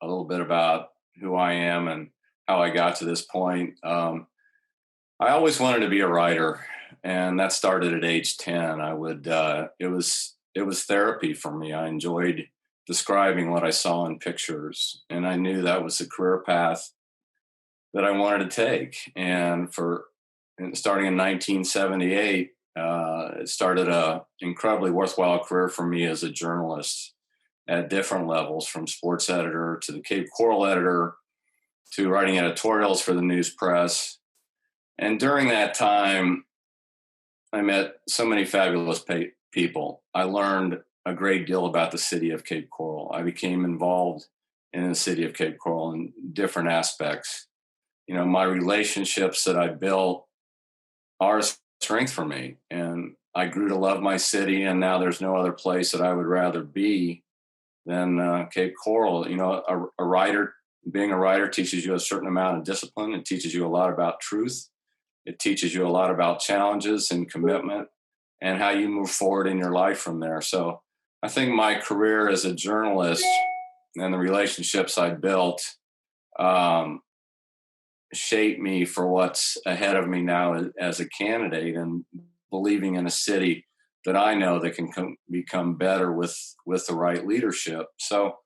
a little bit about who I am and how I got to this point. I always wanted to be a writer, and that started at age 10. It was therapy for me. I enjoyed describing what I saw in pictures, and I knew that was a career path that I wanted to take. And starting in 1978, it started a incredibly worthwhile career for me as a journalist at different levels, from sports editor to the Cape Coral editor to writing editorials for the news press. And during that time, I met so many fabulous people. I learned a great deal about the city of Cape Coral. I became involved in the city of Cape Coral in different aspects. My relationships that I built are a strength for me. And I grew to love my city, and now there's no other place that I would rather be than Cape Coral. A writer, being a writer teaches you a certain amount of discipline. It teaches you a lot about truth. It teaches you a lot about challenges and commitment and how you move forward in your life from there. So I think my career as a journalist and the relationships I built shaped me for what's ahead of me now as a candidate, and believing in a city that I know that can become better with the right leadership. So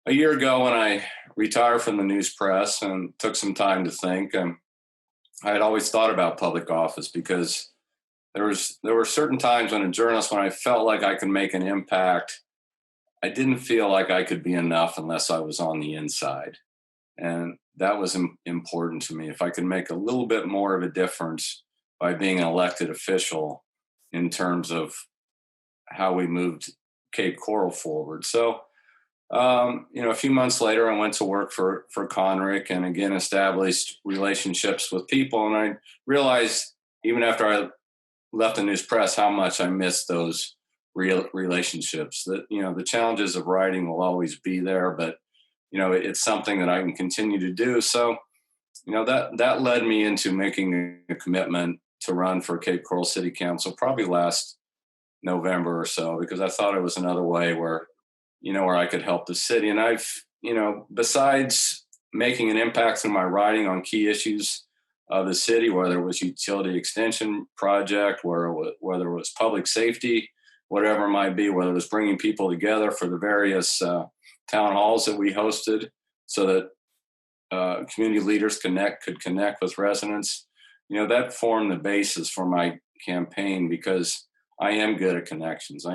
a year ago, when I retired from the news press and took some time to think, I had always thought about public office, because there were certain times when I felt like I could make an impact, I didn't feel like I could be enough unless I was on the inside. And that was important to me. If I could make a little bit more of a difference by being an elected official in terms of how we moved Cape Coral forward. So, a few months later, I went to work for Conrick, and again established relationships with people. And I realized, even after I left the news press, how much I missed those real relationships. That the challenges of writing will always be there, but it's something that I can continue to do. So that led me into making a commitment to run for Cape Coral City Council, probably last November or so, because I thought it was another way where I could help the city. And besides making an impact through my writing on key issues of the city, whether it was utility extension project, whether it was public safety, whatever it might be, whether it was bringing people together for the various town halls that we hosted, so that community leaders could connect with residents. That formed the basis for my campaign, because I am good at connections.